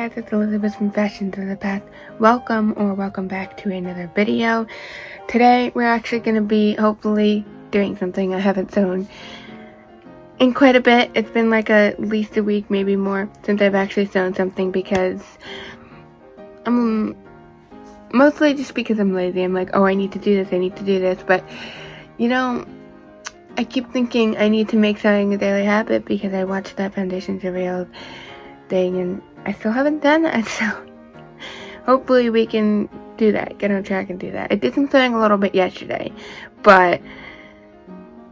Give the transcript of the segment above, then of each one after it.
guys, it's Elisabeth from Fashions of the Past. Welcome back to another video. Today we're actually going to be hopefully doing something I haven't sewn in quite a bit. It's been like at least a week, maybe more, since I've actually sewn something because mostly just because I'm lazy. I'm like, oh, I need to do this, but you know, I keep thinking I need to make sewing a daily habit because I watched that foundation tutorial thing and I still haven't done that, so hopefully we can do that, get on track and do that. I did some sewing a little bit yesterday, but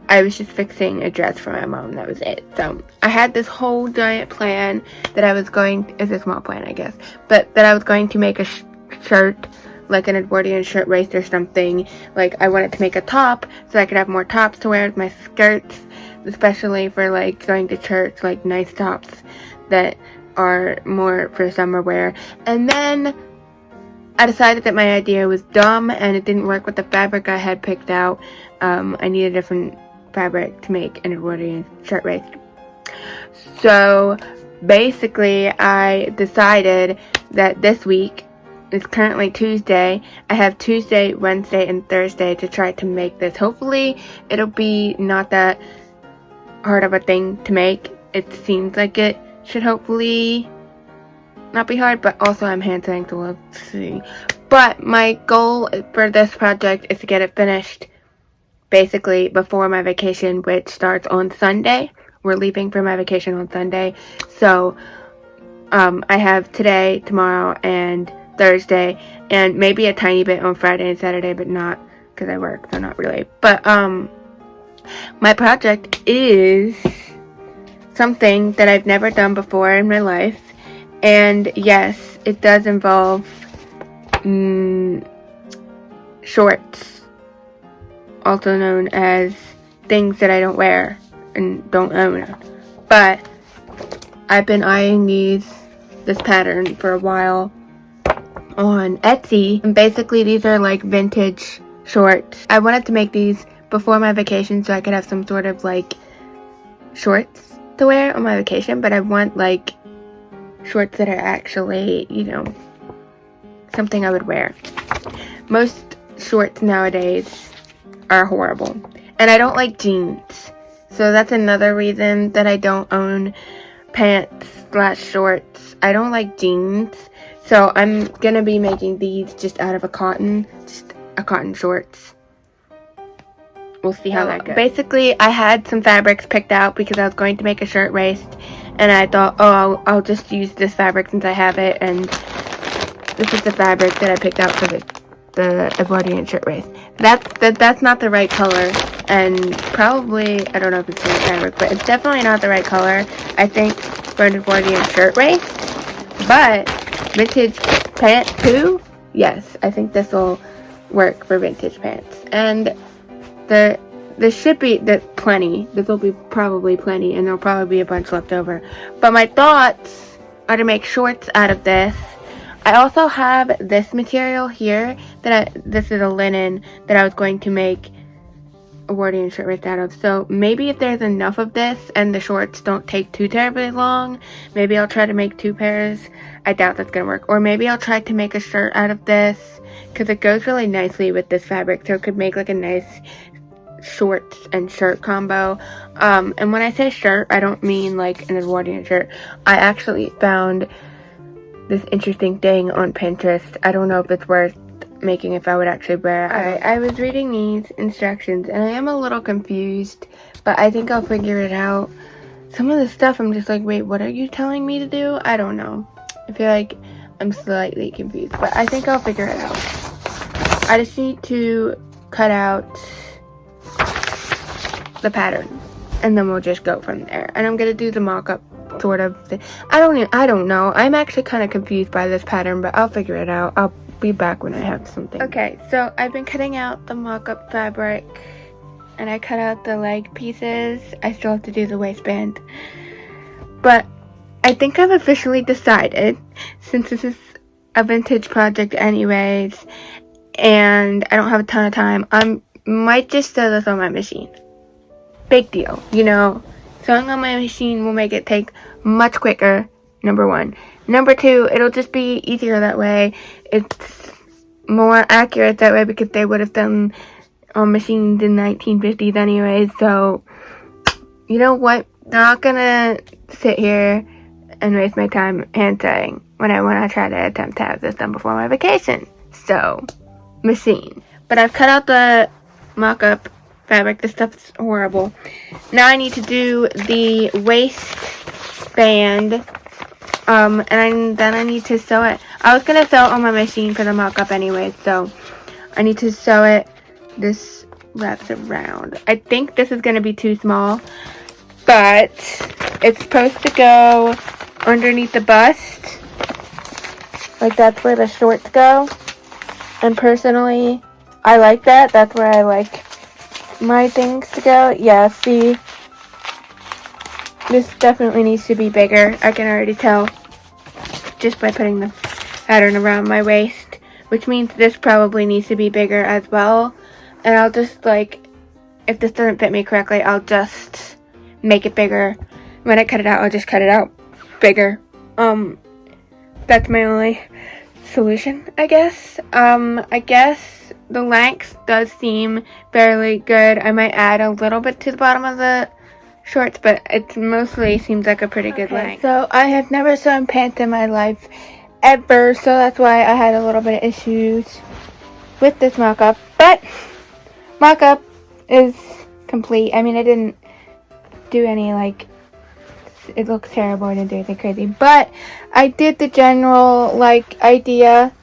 I was just fixing a dress for my mom, that was it. So I had this whole giant plan that I was going, it's a small plan I guess, but that I was going to make a shirt, like an Edwardian shirt waist or something. Like I wanted to make a top so I could have more tops to wear with my skirts, especially for like going to church, like nice tops that are more for summer wear. And then I decided that my idea was dumb and it didn't work with the fabric I had picked out. I needed a different fabric to make an Edwardian shirt waist. So basically I decided that this week, it's currently Tuesday, I have Tuesday, Wednesday, and Thursday to try to make this. Hopefully it'll be not that hard of a thing to make. It seems like it should hopefully not be hard, but also I'm hand sewing, so let's see. But my goal for this project is to get it finished basically before my vacation, which starts on Sunday. We're leaving for my vacation on Sunday, so I have today, tomorrow, and Thursday, and maybe a tiny bit on Friday and Saturday, but not because I work, so not really. But my project is something that I've never done before in my life, and yes, it does involve shorts, also known as things that I don't wear and don't own. But I've been eyeing this pattern for a while on Etsy, and basically these are like vintage shorts. I wanted to make these before my vacation so I could have some sort of like shorts to wear on my vacation, but I want like shorts that are actually, you know, something I would wear. Most shorts nowadays are horrible, and I don't like jeans, so that's another reason that I don't own pants/shorts. I don't like jeans, so I'm gonna be making these just out of a cotton shorts. We'll see how that goes. Basically, I had some fabrics picked out because I was going to make a shirt waist, and I thought, oh, I'll just use this fabric since I have it, and this is the fabric that I picked out for the Edwardian shirt waist. That's not the right color, and probably, I don't know if it's the right fabric, but it's definitely not the right color, I think, for an Edwardian shirt waist. But vintage pants too? Yes, I think this will work for vintage pants. And there should be plenty. This will be probably plenty, and there'll probably be a bunch left over. But my thoughts are to make shorts out of this. I also have this material here this is a linen that I was going to make a Edwardian shirt waist out of. So maybe if there's enough of this and the shorts don't take too terribly long, maybe I'll try to make 2 pairs. I doubt that's gonna work. Or maybe I'll try to make a shirt out of this because it goes really nicely with this fabric, so it could make like a nice shorts and shirt combo. And when I say shirt, I don't mean like an Edwardian shirt. I actually found this interesting thing on Pinterest. I don't know if it's worth making if I would actually wear it. I was reading these instructions and I am a little confused, but I think I'll figure it out. Some of the stuff I'm just like, wait, what are you telling me to do? I don't know. I feel like I'm slightly confused, but I think I'll figure it out. I just need to cut out the pattern and then we'll just go from there. And I'm gonna do the mock-up sort of thing. I don't know. I'm actually kind of confused by this pattern, but I'll figure it out. I'll be back when I have something. Okay, so I've been cutting out the mock-up fabric and I cut out the leg pieces. I still have to do the waistband, but I think I've officially decided, since this is a vintage project anyways and I don't have a ton of time, I might just sew this on my machine. Big deal, you know. Sewing on my machine will make it take much quicker, number one. Number 2, it'll just be easier that way. It's more accurate that way because they would have done machines in 1950s anyway. So, you know what? Not gonna sit here and waste my time hand sewing when I want to try to attempt to have this done before my vacation. So, machine. But I've cut out the mock-up fabric. This stuff's horrible. Now I need to do the waistband. And then I need to sew it. I was going to sew it on my machine for the mock-up anyway, so I need to sew it. This wraps around. I think this is going to be too small, but it's supposed to go underneath the bust. Like, that's where the shorts go. And personally, I like that. That's where I like my things to go. Yeah, see, this definitely needs to be bigger. I can already tell just by putting the pattern around my waist, which means this probably needs to be bigger as well. And I'll just, like, if this doesn't fit me correctly, I'll just make it bigger. When I cut it out, I'll just cut it out bigger. That's my only solution, I guess. I guess the length does seem fairly good. I might add a little bit to the bottom of the shorts, but it mostly seems like a pretty good length. So I have never sewn pants in my life ever, so that's why I had a little bit of issues with this mock-up. But mock-up is complete. I mean, I didn't do any, like, it looks terrible. I didn't do anything crazy, but I did the general, like, idea.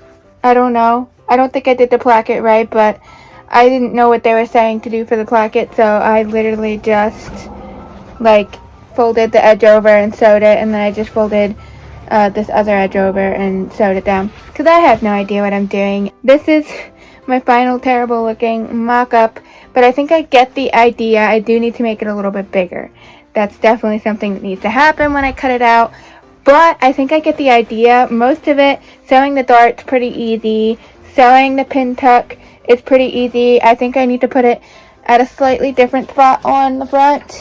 I don't know. I don't think I did the placket right, but I didn't know what they were saying to do for the placket, so I literally just, like, folded the edge over and sewed it, and then I just folded this other edge over and sewed it down, because I have no idea what I'm doing. This is my final terrible looking mock-up, but I think I get the idea. I do need to make it a little bit bigger. That's definitely something that needs to happen when I cut it out, but I think I get the idea. Most of it, sewing the dart's pretty easy. Sewing the pin tuck is pretty easy. I think I need to put it at a slightly different spot on the front.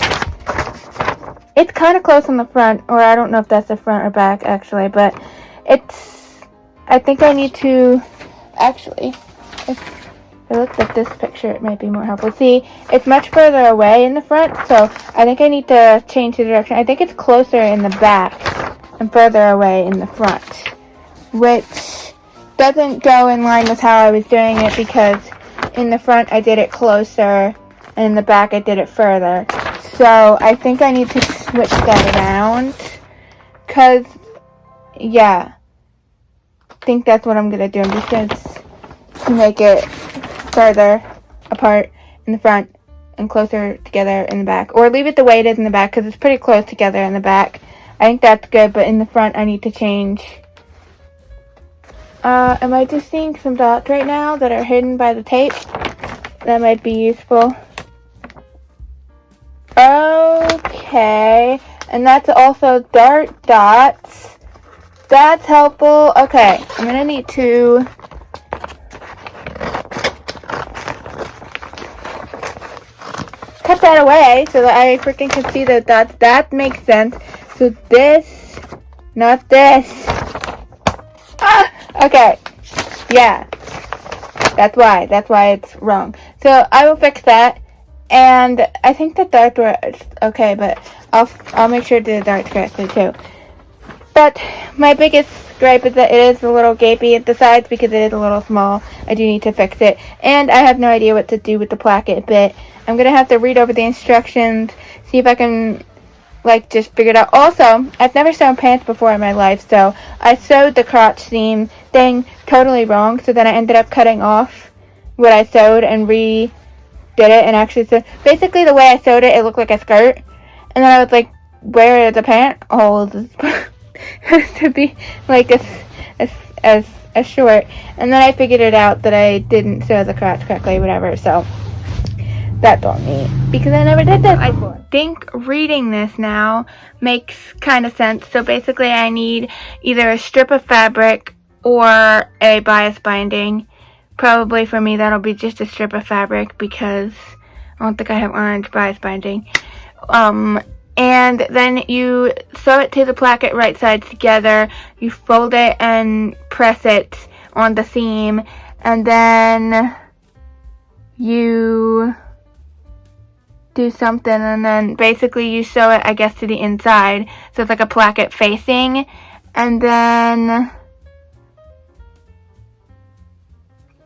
It's kind of close on the front, or I don't know if that's the front or back actually, but it's, I think I need to, actually, if I looked at this picture, it might be more helpful. See, it's much further away in the front, so I think I need to change the direction. I think it's closer in the back and further away in the front, which doesn't go in line with how I was doing it, because in the front I did it closer and in the back I did it further. So I think I need to switch that around, because, yeah, I think that's what I'm going to do. I'm just going to make it further apart in the front and closer together in the back. Or leave it the way it is in the back, because it's pretty close together in the back. I think that's good, but in the front I need to change. Am I just seeing some dots right now that are hidden by the tape? That might be useful. Okay, and that's also dart dots. That's helpful. Okay, I'm gonna need to cut that away so that I freaking can see the dots. That makes sense. So this, not this. Ah! Okay, yeah, that's why it's wrong. So I will fix that, and I think the darts were okay, but I'll make sure to do the darts correctly too. But my biggest gripe is that it is a little gapey at the sides because it is a little small. I do need to fix it, and I have no idea what to do with the placket bit. I'm gonna have to read over the instructions, see if I can, like, just figure it out. Also, I've never sewn pants before in my life, so I sewed the crotch seam thing totally wrong, so then I ended up cutting off what I sewed and redid it, and actually, so basically the way I sewed it, it looked like a skirt, and then I was like, where are the pant holes? It's supposed to be like a short, and then I figured it out that I didn't sew the crotch correctly, whatever, so that's on me, because I never did this before. I think reading this now makes kind of sense. So basically I need either a strip of fabric or a bias binding. Probably for me that'll be just a strip of fabric, because I don't think I have orange bias binding. and then you sew it to the placket right sides together. You fold it and press it on the seam, and then you do something, and then basically you sew it, I guess, to the inside, so it's like a placket facing, and then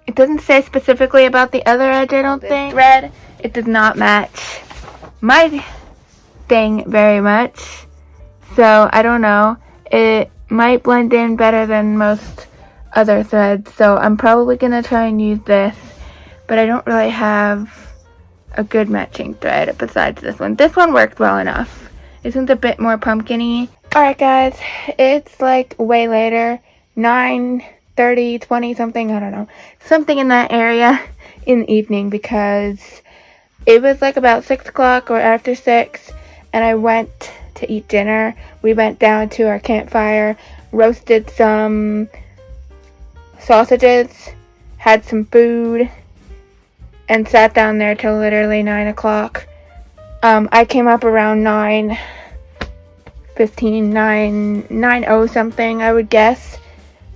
it doesn't say specifically about the other edge, I don't think. Thread, it does not match my thing very much, so I don't know. It might blend in better than most other threads, so I'm probably gonna try and use this, but I don't really have a good matching thread besides this one. This one worked well enough. This one's a bit more pumpkin-y. Alright guys, it's like way later, 9:30, 20 something, I don't know. Something in that area in the evening, because it was like about 6 o'clock or after 6, and I went to eat dinner. We went down to our campfire, roasted some sausages, had some food, and sat down there till literally 9 o'clock. I came up around 9:15, 9:0 something, I would guess.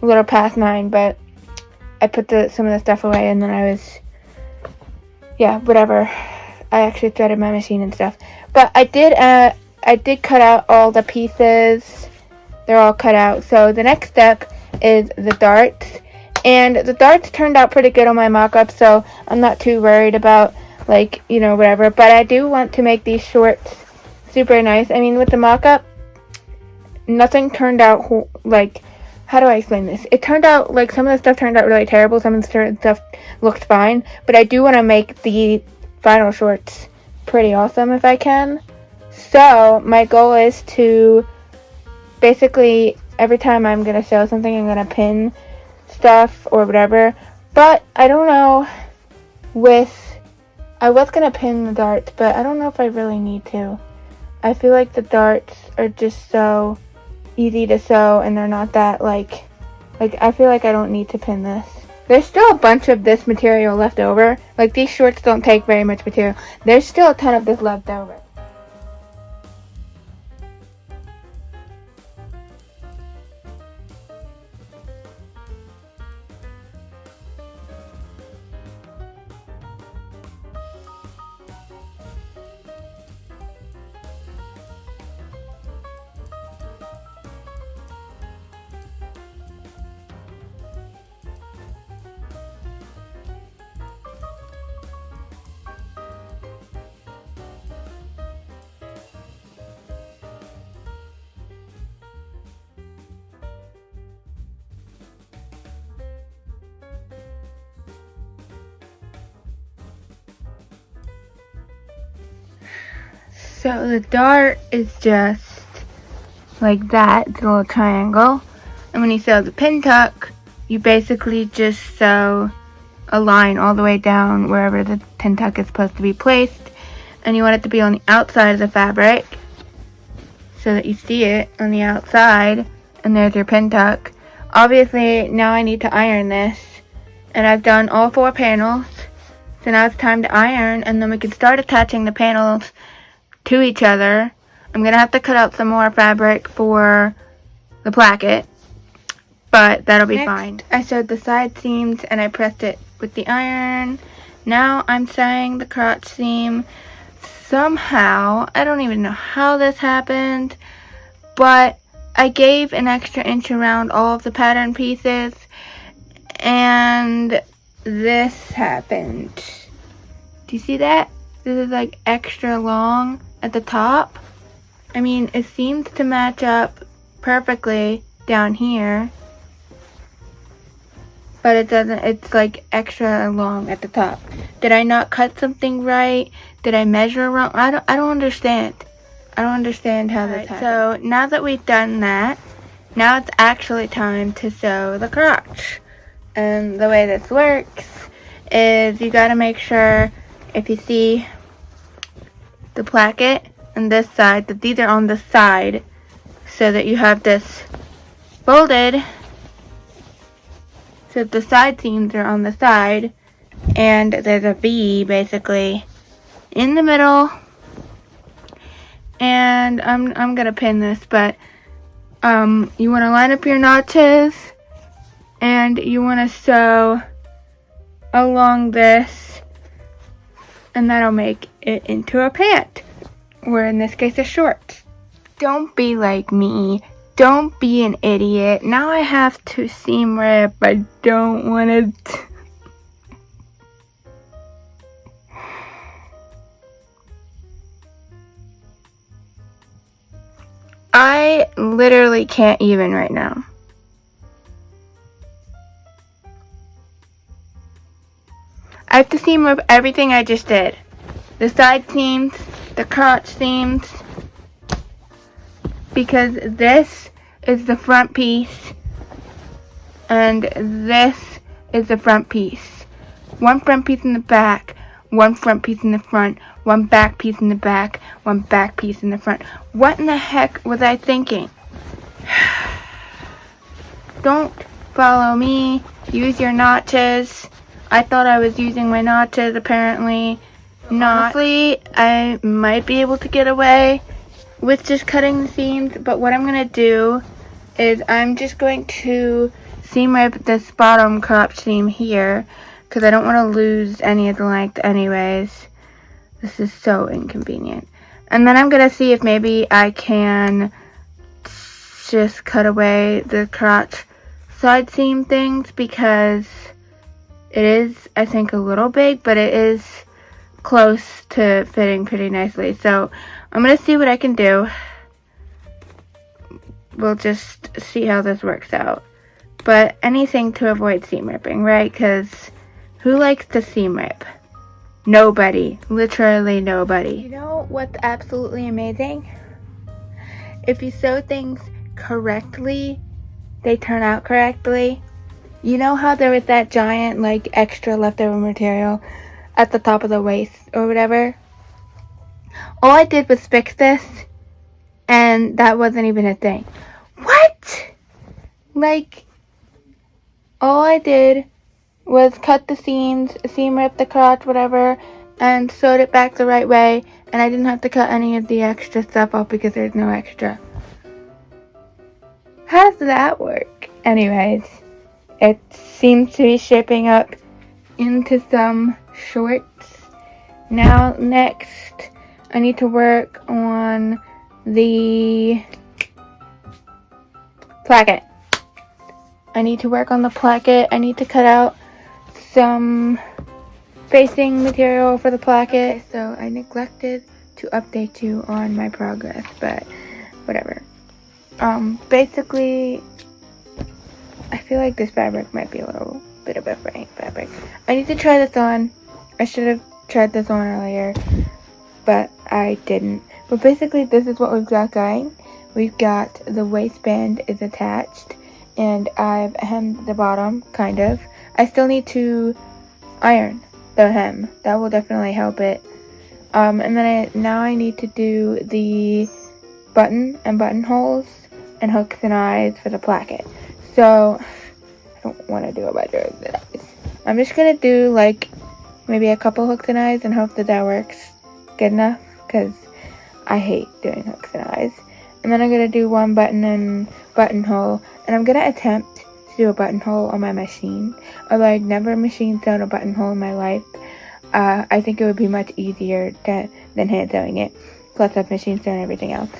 A little past 9, but I put some of the stuff away, and then I was, yeah, whatever. I actually threaded my machine and stuff. But I did cut out all the pieces. They're all cut out. So the next step is the darts. And the darts turned out pretty good on my mock-up, so I'm not too worried about, like, you know, whatever. But I do want to make these shorts super nice. I mean, with the mock-up, nothing turned out, like, how do I explain this? It turned out, like, some of the stuff turned out really terrible. Some of the stuff looked fine. But I do want to make the final shorts pretty awesome if I can. So, my goal is to, basically, every time I'm going to sew something, I'm going to pin stuff or whatever, but I don't know I was gonna pin the darts, but I don't know if I really need to. I feel like the darts are just so easy to sew, and they're not that like I feel like I don't need to pin this. There's still a bunch of this material left over. Like, these shorts don't take very much material. There's still a ton of this left over. So the dart is just like that. It's a little triangle. And when you sew the pin tuck, you basically just sew a line all the way down wherever the pin tuck is supposed to be placed. And you want it to be on the outside of the fabric so that you see it on the outside. And there's your pin tuck. Obviously, now I need to iron this. And I've done all 4 panels. So now it's time to iron, and then we can start attaching the panels to each other. I'm gonna have to cut out some more fabric for the placket, but that'll be fine. I sewed the side seams and I pressed it with the iron. Now I'm sewing the crotch seam. Somehow, I don't even know how this happened, but I gave an extra inch around all of the pattern pieces, and this happened. Do you see that? This is like extra long at the top. I mean, it seems to match up perfectly down here, but it doesn't. It's like extra long at the top. Did I not cut something right? Did I measure wrong? I don't understand. I don't understand how this happened. So now that we've done that, now it's actually time to sew the crotch. And the way this works is you gotta make sure, if you see the placket and this side, that these are on the side, so that you have this folded so the side seams are on the side, and there's a V basically in the middle, and I'm gonna pin this, but you want to line up your notches, and you want to sew along this, and that'll make it into a pant, or in this case a shorts. Don't be like me. Don't be an idiot. Now I have to seam rip. I don't want to. I literally can't even right now. I have to seam rip everything I just did. The side seams, the crotch seams, because this is the front piece and this is the front piece. One front piece in the back, one front piece in the front, one back piece in the back, one back piece in the front. What in the heck was I thinking? Don't follow me. Use your notches. I thought I was using my notches, apparently not. Honestly, I might be able to get away with just cutting the seams, but what I'm going to do is I'm just going to seam rip this bottom crotch seam here, because I don't want to lose any of the length anyways. This is so inconvenient. And then I'm going to see if maybe I can just cut away the crotch side seam things, because it is, I think, a little big, but it is close to fitting pretty nicely. So I'm going to see what I can do. We'll just see how this works out. But anything to avoid seam ripping, right? Because who likes to seam rip? Nobody. Literally nobody. You know what's absolutely amazing? If you sew things correctly, they turn out correctly. You know how there was that giant, like, extra leftover material at the top of the waist or whatever? All I did was fix this, and that wasn't even a thing. What? Like, all I did was cut the seams, seam rip the crotch, whatever, and sewed it back the right way, and I didn't have to cut any of the extra stuff off because there's no extra. How does that work? Anyways, it seems to be shaping up into some shorts. Now, next, I need to work on the placket. I need to work on the placket. I need to cut out some facing material for the placket. Okay, so I neglected to update you on my progress, but whatever. Basically, I feel like this fabric might be a little bit of a fraying fabric. I need to try this on. I should have tried this on earlier, but I didn't. But basically, this is what we've got going. We've got the waistband is attached, and I've hemmed the bottom, kind of. I still need to iron the hem. That will definitely help it. And then now I need to do the button and buttonholes and hooks and eyes for the placket. So, I don't want to do a bunch of hooks and eyes. I'm just going to do, like, maybe a couple hooks and eyes and hope that works good enough, because I hate doing hooks and eyes. And then I'm going to do one button and buttonhole, and I'm going to attempt to do a buttonhole on my machine. Although I'd never machine sewn a buttonhole in my life, I think it would be much easier than hand sewing it. Plus, I've machine sewn everything else.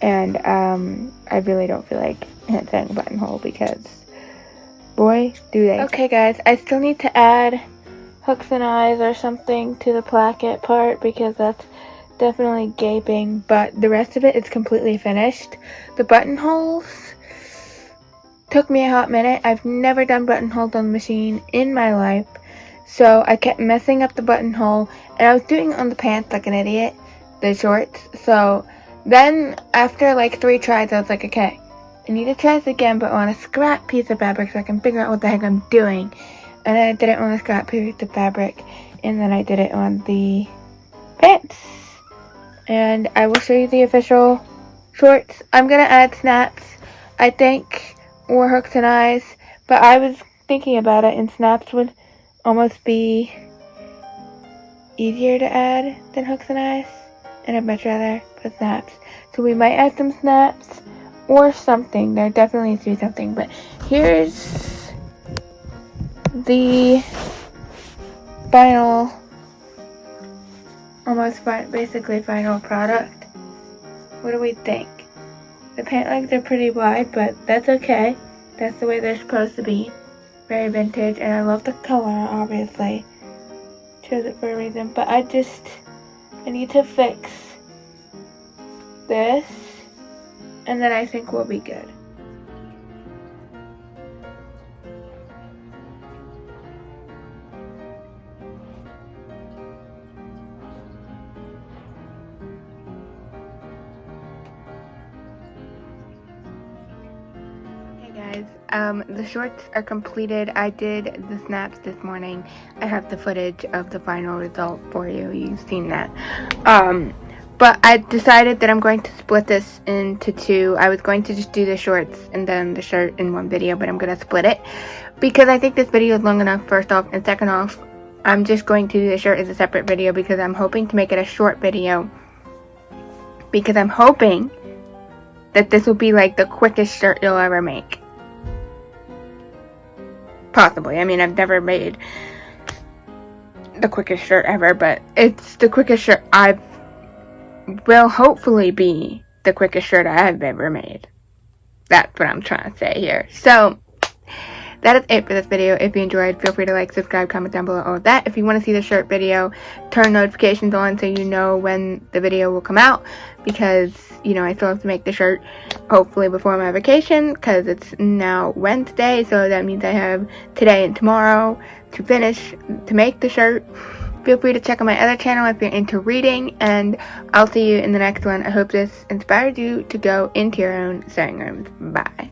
And I really don't feel like hand sewing a buttonhole, because boy, do they. Okay, guys, I still need to add hooks and eyes or something to the placket part, because that's definitely gaping, but the rest of it is completely finished. The buttonholes took me a hot minute. I've never done buttonholes on the machine in my life, so I kept messing up the buttonhole, and I was doing it on the pants like an idiot, the shorts. So then after like 3 tries, I was like, okay, I need to try this again, but on a scrap piece of fabric so I can figure out what the heck I'm doing. And then I did it on a scrap piece of fabric, and then I did it on the pants. And I will show you the official shorts. I'm going to add snaps, I think, or hooks and eyes, but I was thinking about it, and snaps would almost be easier to add than hooks and eyes. and I'd much rather put snaps. So we might add some snaps or something. There definitely needs to be something. But here's the final, basically final product. What do we think? The pant legs are pretty wide, but that's okay. That's the way they're supposed to be. Very vintage, and I love the color, obviously. Chose it for a reason, but I need to fix this, and then I think we'll be good. Guys, the shorts are completed. I did the snaps this morning. I have the footage of the final result for you. You've seen that. But I decided that I'm going to split this into two. I was going to just do the shorts and then the shirt in one video, but I'm going to split it because I think this video is long enough, first off, and second off, I'm just going to do the shirt as a separate video because I'm hoping to make it a short video, because I'm hoping that this will be like the quickest shirt you'll ever make. Possibly. I mean, I've never made the quickest shirt ever, but it's the quickest shirt will hopefully be the quickest shirt I've ever made. That's what I'm trying to say here. So, that is it for this video. If you enjoyed, feel free to like, subscribe, comment down below, all of that. If you want to see the shirt video, turn notifications on so you know when the video will come out, because, you know, I still have to make the shirt hopefully before my vacation, because it's now Wednesday, so that means I have today and tomorrow to make the shirt. Feel free to check out my other channel if you're into reading, and I'll see you in the next one. I hope this inspired you to go into your own sewing rooms. Bye.